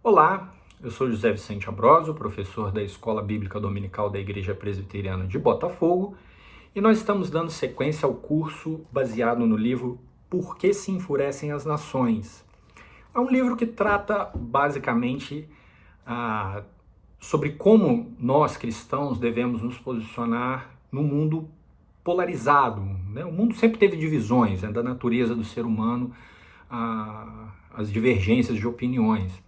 Olá, eu sou José Vicente Ambrosio, professor da Escola Bíblica Dominical da Igreja Presbiteriana de Botafogo, e nós estamos dando sequência ao curso baseado no livro Por que se enfurecem as nações? É um livro que trata basicamente sobre como nós cristãos devemos nos posicionar no mundo polarizado, né? O mundo sempre teve divisões, da natureza do ser humano, as divergências de opiniões.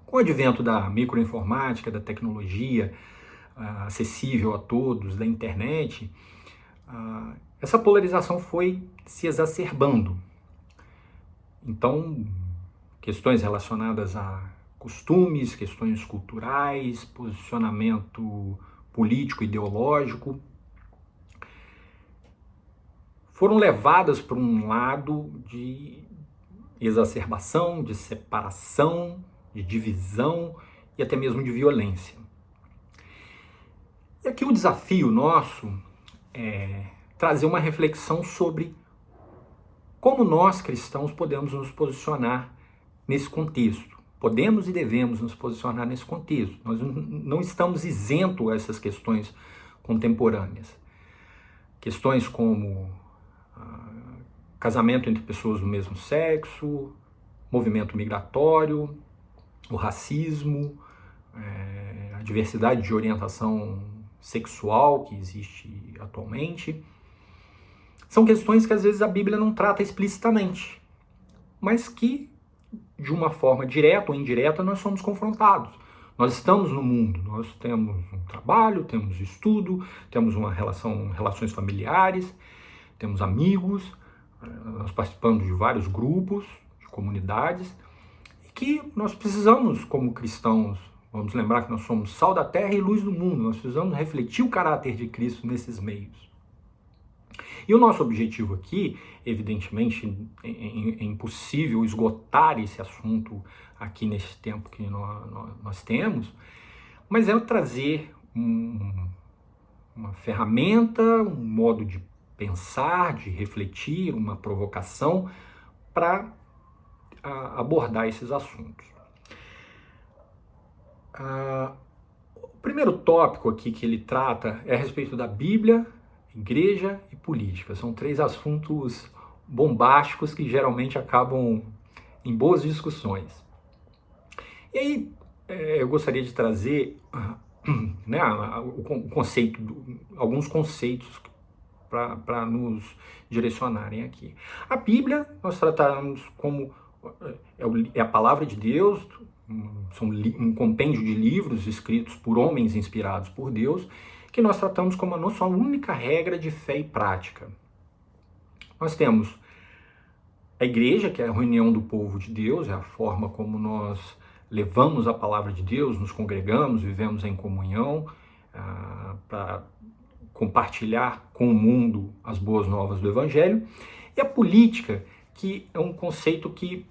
Com o advento da microinformática, da tecnologia acessível a todos, da internet, essa polarização foi se exacerbando. Então, questões relacionadas a costumes, questões culturais, posicionamento político, ideológico, foram levadas para um lado de exacerbação, de separação, de divisão e até mesmo de violência. E aqui o desafio nosso é trazer uma reflexão sobre como nós cristãos podemos nos posicionar nesse contexto. Podemos e devemos nos posicionar nesse contexto. Nós não estamos isentos a essas questões contemporâneas. Questões como casamento entre pessoas do mesmo sexo, movimento migratório, o racismo, a diversidade de orientação sexual que existe atualmente. São questões que às vezes a Bíblia não trata explicitamente, mas que, de uma forma direta ou indireta, nós somos confrontados. Nós estamos no mundo, nós temos um trabalho, temos estudo, temos relações familiares, temos amigos, nós participamos de vários grupos, de comunidades, e que nós precisamos, como cristãos, vamos lembrar que nós somos sal da terra e luz do mundo, nós precisamos refletir o caráter de Cristo nesses meios. E o nosso objetivo aqui, evidentemente, é impossível esgotar esse assunto aqui nesse tempo que nós temos, mas é trazer uma ferramenta, um modo de pensar, de refletir, uma provocação para abordar esses assuntos. O primeiro tópico aqui que ele trata é a respeito da Bíblia, igreja e política. São três assuntos bombásticos que geralmente acabam em boas discussões. E aí eu gostaria de trazer alguns conceitos para nos direcionarem aqui. A Bíblia nós tratamos como é a palavra de Deus, um compêndio de livros escritos por homens inspirados por Deus, que nós tratamos como a nossa única regra de fé e prática. Nós temos a igreja, que é a reunião do povo de Deus, é a forma como nós levamos a palavra de Deus, nos congregamos, vivemos em comunhão, para compartilhar com o mundo as boas novas do Evangelho. E a política, que é um conceito que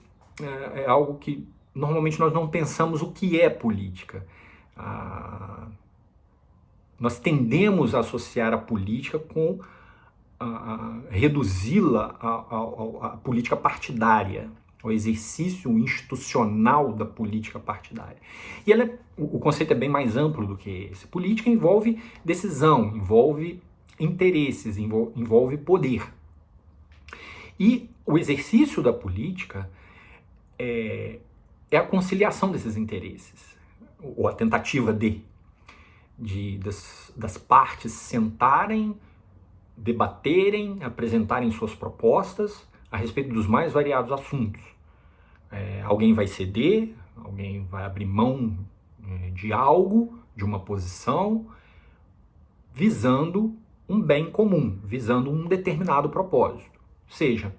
é algo que normalmente nós não pensamos o que é política. Nós tendemos a associar a política com reduzi-la à política partidária, ao exercício institucional da política partidária. E o conceito é bem mais amplo do que esse. Política envolve decisão, envolve interesses, envolve poder. E o exercício da política é a conciliação desses interesses, ou a tentativa das partes sentarem, debaterem, apresentarem suas propostas a respeito dos mais variados assuntos. Alguém vai ceder, alguém vai abrir mão de algo, de uma posição, visando um bem comum, visando um determinado propósito. Seja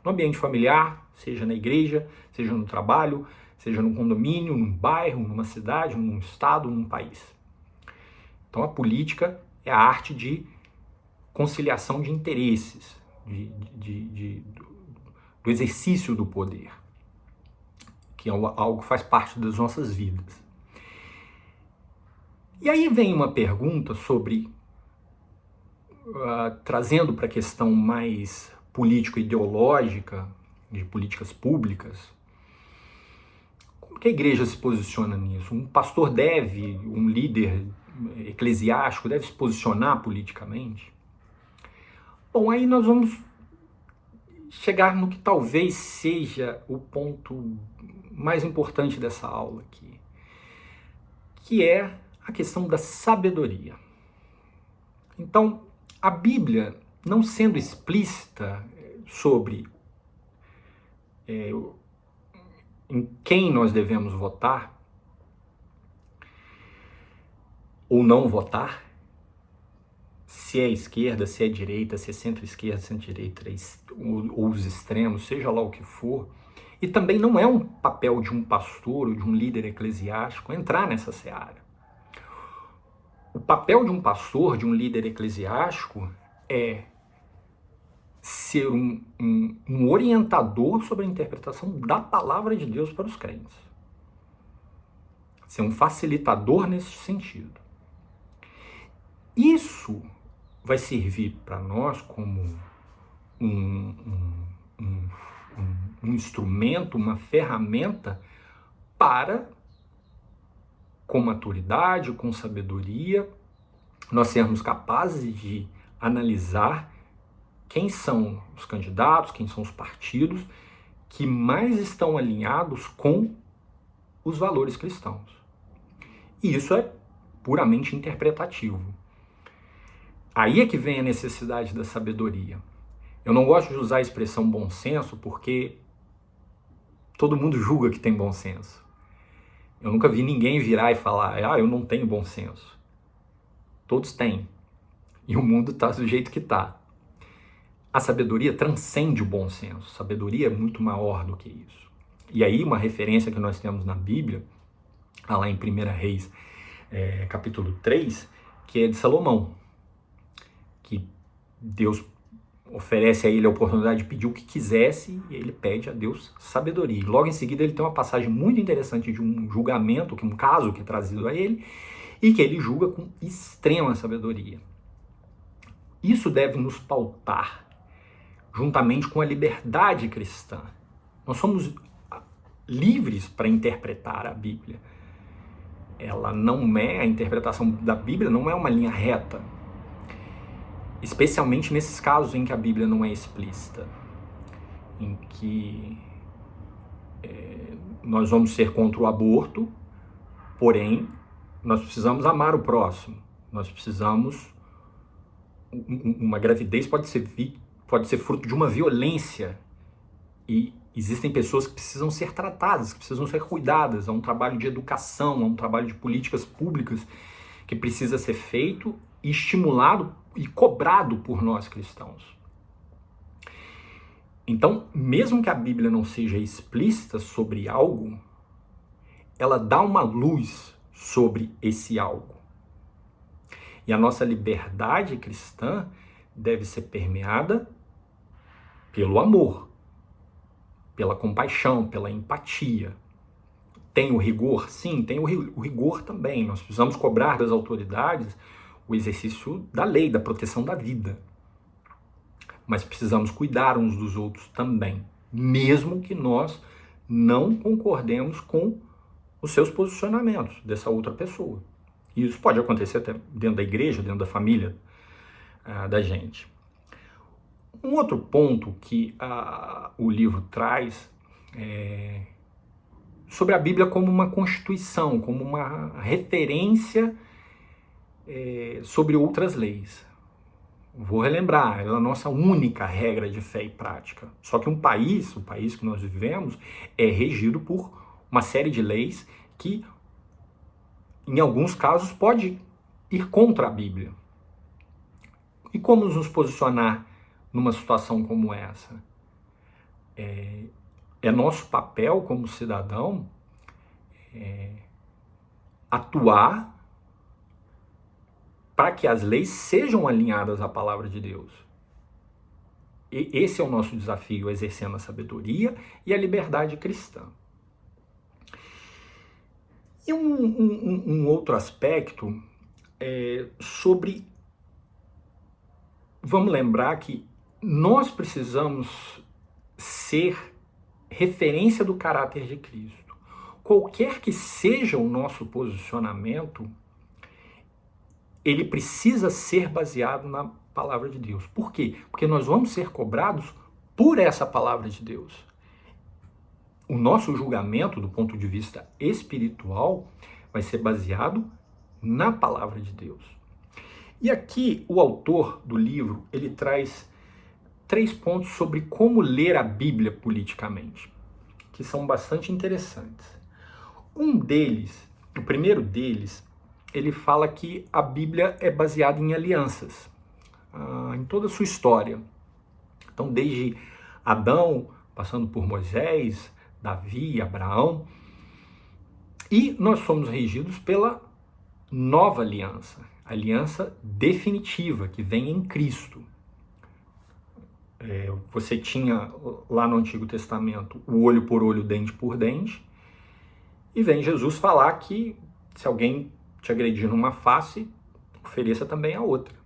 no ambiente familiar, seja na igreja, seja no trabalho, seja no condomínio, num bairro, numa cidade, num estado, num país. Então a política é a arte de conciliação de interesses, do exercício do poder, que é algo que faz parte das nossas vidas. E aí vem uma pergunta sobre, trazendo para a questão mais político-ideológica, de políticas públicas, como que a igreja se posiciona nisso? Um pastor deve, um líder eclesiástico deve se posicionar politicamente? Bom, aí nós vamos chegar no que talvez seja o ponto mais importante dessa aula aqui, que é a questão da sabedoria. Então, a Bíblia, não sendo explícita sobre em quem nós devemos votar ou não votar, se é esquerda, se é direita, se é centro-esquerda, centro-direita, ou os extremos, seja lá o que for, e também não é um papel de um pastor ou de um líder eclesiástico entrar nessa seara. O papel de um pastor, de um líder eclesiástico, é ser um orientador sobre a interpretação da palavra de Deus para os crentes. Ser um facilitador nesse sentido. Isso vai servir para nós como um instrumento, uma ferramenta para, com maturidade, com sabedoria, nós sermos capazes de analisar quem são os candidatos, quem são os partidos que mais estão alinhados com os valores cristãos. E isso é puramente interpretativo. Aí é que vem a necessidade da sabedoria. Eu não gosto de usar a expressão bom senso porque todo mundo julga que tem bom senso. Eu nunca vi ninguém virar e falar, eu não tenho bom senso. Todos têm. E o mundo está do jeito que está. A sabedoria transcende o bom senso. A sabedoria é muito maior do que isso. E aí uma referência que nós temos na Bíblia, lá em 1 Reis, capítulo 3, que é de Salomão. Que Deus oferece a ele a oportunidade de pedir o que quisesse e ele pede a Deus sabedoria. E logo em seguida ele tem uma passagem muito interessante de um julgamento, um caso que é trazido a ele e que ele julga com extrema sabedoria. Isso deve nos pautar juntamente com a liberdade cristã. Nós somos livres para interpretar a Bíblia. A interpretação da Bíblia não é uma linha reta. Especialmente nesses casos em que a Bíblia não é explícita, em que nós vamos ser contra o aborto, porém, nós precisamos amar o próximo, nós precisamos... Uma gravidez pode ser fruto de uma violência e existem pessoas que precisam ser tratadas, que precisam ser cuidadas, há um trabalho de educação, há um trabalho de políticas públicas que precisa ser feito e estimulado e cobrado por nós cristãos. Então, mesmo que a Bíblia não seja explícita sobre algo, ela dá uma luz sobre esse algo. E a nossa liberdade cristã deve ser permeada pelo amor, pela compaixão, pela empatia. Tem o rigor? Sim, tem o rigor também. Nós precisamos cobrar das autoridades o exercício da lei, da proteção da vida. Mas precisamos cuidar uns dos outros também, mesmo que nós não concordemos com os seus posicionamentos dessa outra pessoa. E isso pode acontecer até dentro da igreja, dentro da família da gente. Um outro ponto que o livro traz é sobre a Bíblia como uma constituição, como uma referência sobre outras leis. Vou relembrar, ela é a nossa única regra de fé e prática. Só que o país que nós vivemos, é regido por uma série de leis que, em alguns casos, pode ir contra a Bíblia. E como nos posicionar numa situação como essa? É nosso papel como cidadão atuar para que as leis sejam alinhadas à palavra de Deus. E esse é o nosso desafio, exercendo a sabedoria e a liberdade cristã. E um outro aspecto sobre... Vamos lembrar que nós precisamos ser referência do caráter de Cristo. qualquer que seja o nosso posicionamento, ele precisa ser baseado na palavra de Deus. Por quê? Porque nós vamos ser cobrados por essa palavra de Deus. O nosso julgamento, do ponto de vista espiritual, vai ser baseado na palavra de Deus. E aqui o autor do livro, ele traz 3 pontos sobre como ler a Bíblia politicamente, que são bastante interessantes. Um deles, o primeiro deles, ele fala que a Bíblia é baseada em alianças, em toda a sua história. Então, desde Adão, passando por Moisés, Davi, Abraão, e nós somos regidos pela nova aliança, a aliança definitiva, que vem em Cristo. Você tinha lá no Antigo Testamento o olho por olho, dente por dente, e vem Jesus falar que se alguém te agredir numa face, ofereça também a outra.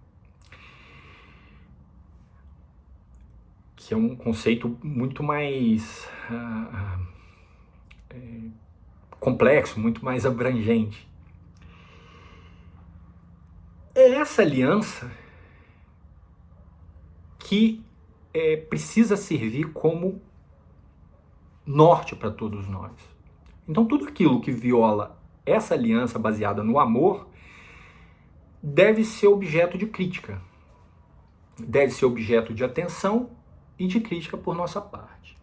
Que é um conceito muito mais complexo, muito mais abrangente. É essa aliança que precisa servir como norte para todos nós. Então, tudo aquilo que viola essa aliança baseada no amor deve ser objeto de crítica, deve ser objeto de atenção e de crítica por nossa parte.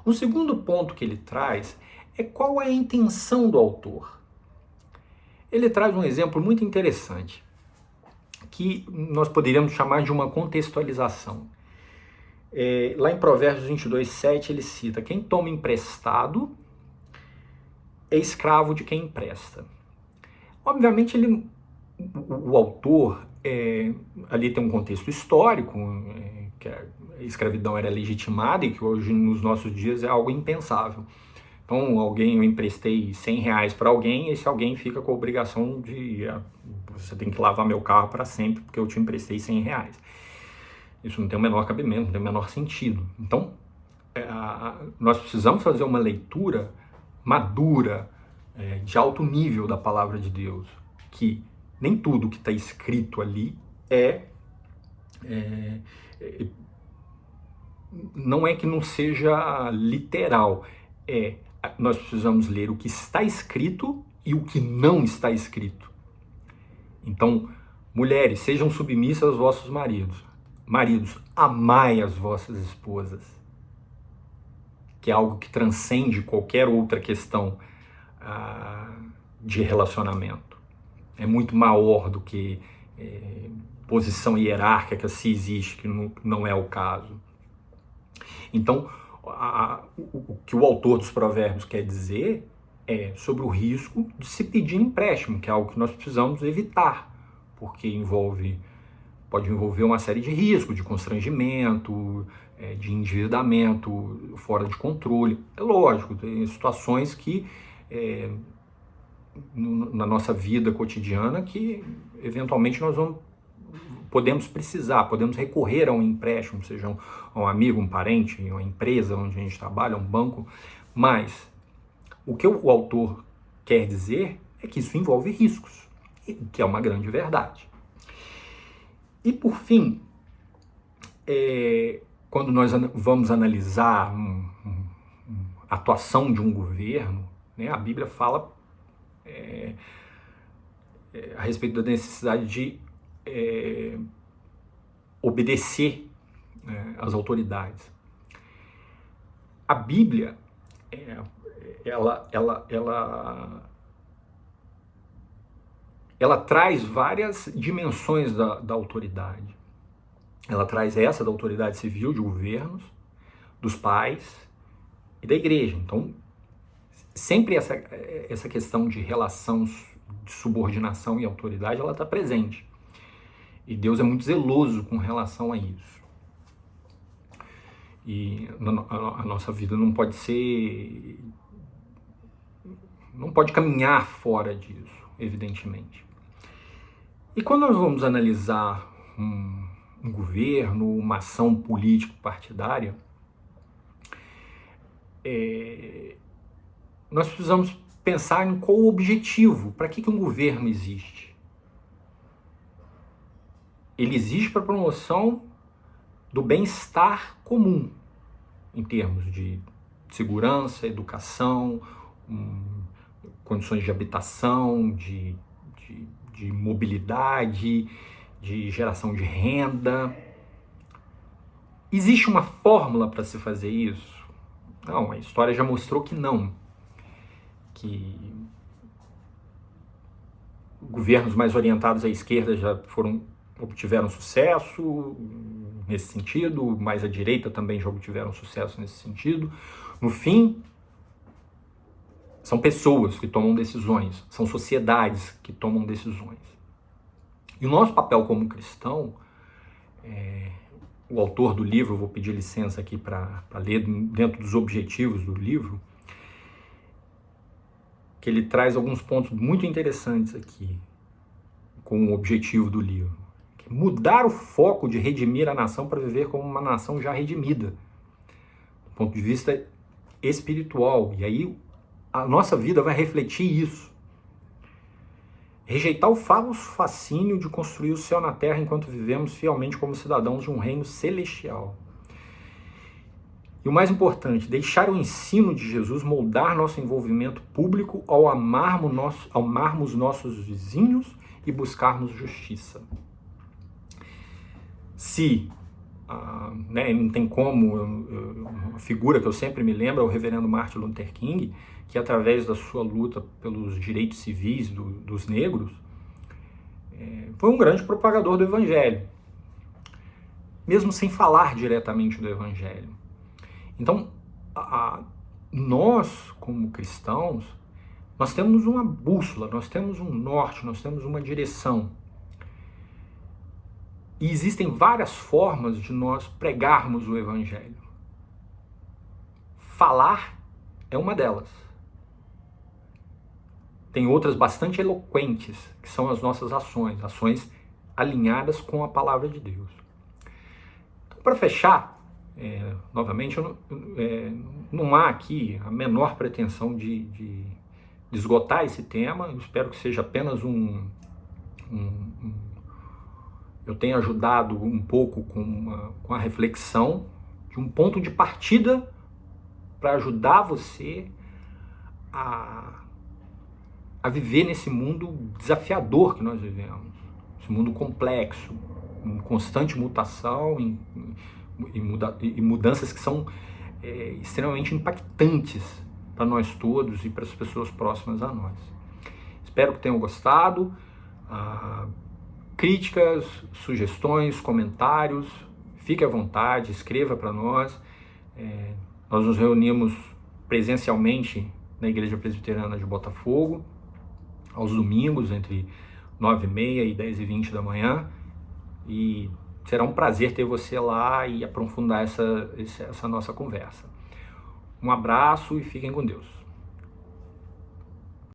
O segundo ponto que ele traz é qual é a intenção do autor. Ele traz um exemplo muito interessante, que nós poderíamos chamar de uma contextualização. Lá em Provérbios 22:7 ele cita: quem toma emprestado é escravo de quem empresta. Obviamente o autor ali tem um contexto histórico, que a escravidão era legitimada e que hoje nos nossos dias é algo impensável. Então, eu emprestei R$100 para alguém, esse alguém fica com a obrigação de você tem que lavar meu carro para sempre porque eu te emprestei R$100. Isso não tem o menor cabimento, não tem o menor sentido. Então, nós precisamos fazer uma leitura madura, de alto nível da palavra de Deus, que nem tudo que está escrito ali não é que não seja literal, nós precisamos ler o que está escrito e o que não está escrito. Então, mulheres, sejam submissas aos vossos maridos. Maridos, amai as vossas esposas, que é algo que transcende qualquer outra questão de relacionamento. É muito maior do que posição hierárquica, se existe, que não é o caso. Então, o que o autor dos Provérbios quer dizer é sobre o risco de se pedir empréstimo, que é algo que nós precisamos evitar, porque pode envolver uma série de riscos, de constrangimento, de endividamento fora de controle. É lógico, tem situações que na nossa vida cotidiana que eventualmente nós podemos precisar, podemos recorrer a um empréstimo, seja um amigo, um parente, uma empresa onde a gente trabalha, um banco, mas o que o autor quer dizer é que isso envolve riscos, que é uma grande verdade. E por fim, quando nós vamos analisar a atuação de um governo, né, a Bíblia fala a respeito da necessidade de obedecer às autoridades. A Bíblia, ela traz várias dimensões da autoridade. Ela traz essa da autoridade civil, de governos, dos pais e da igreja. Então, sempre essa questão de relação de subordinação e autoridade, ela está presente. E Deus é muito zeloso com relação a isso. E a nossa vida não pode caminhar fora disso, evidentemente. E quando nós vamos analisar um governo, uma ação político-partidária, nós precisamos pensar em qual o objetivo, para que um governo existe. Ele existe para a promoção do bem-estar comum, em termos de segurança, educação, condições de habitação, de mobilidade, de geração de renda. Existe uma fórmula para se fazer isso? Não, a história já mostrou que não. Que governos mais orientados à esquerda já obtiveram sucesso nesse sentido, mais à direita também já obtiveram sucesso nesse sentido. No fim, são pessoas que tomam decisões, são sociedades que tomam decisões. E o nosso papel como cristão, o autor do livro, vou pedir licença aqui para ler dentro dos objetivos do livro, que ele traz alguns pontos muito interessantes aqui, com o objetivo do livro. Mudar o foco de redimir a nação para viver como uma nação já redimida, do ponto de vista espiritual. E aí a nossa vida vai refletir isso. Rejeitar o falso fascínio de construir o céu na terra enquanto vivemos fielmente como cidadãos de um reino celestial. E o mais importante, deixar o ensino de Jesus moldar nosso envolvimento público ao amarmos nossos vizinhos e buscarmos justiça. Se não tem como, uma figura que eu sempre me lembro é o reverendo Martin Luther King, que através da sua luta pelos direitos civis dos negros, foi um grande propagador do evangelho, mesmo sem falar diretamente do evangelho. Então, nós, como cristãos, nós temos uma bússola, nós temos um norte, nós temos uma direção. E existem várias formas de nós pregarmos o evangelho. Falar é uma delas. Tem outras bastante eloquentes, que são as nossas ações alinhadas com a palavra de Deus. Então, para fechar, novamente, não há aqui a menor pretensão de esgotar esse tema. Eu espero que seja apenas eu tenho ajudado um pouco com a reflexão de um ponto de partida para ajudar você a viver nesse mundo desafiador que nós vivemos, esse mundo complexo, em constante mutação, e mudanças que são extremamente impactantes para nós todos e para as pessoas próximas a nós. Espero que tenham gostado. Críticas, sugestões, comentários, fique à vontade, escreva para nós. Nós nos reunimos presencialmente na Igreja Presbiteriana de Botafogo, aos domingos, entre 9h30 e 10h20 da manhã, e será um prazer ter você lá e aprofundar essa nossa conversa. Um abraço e fiquem com Deus.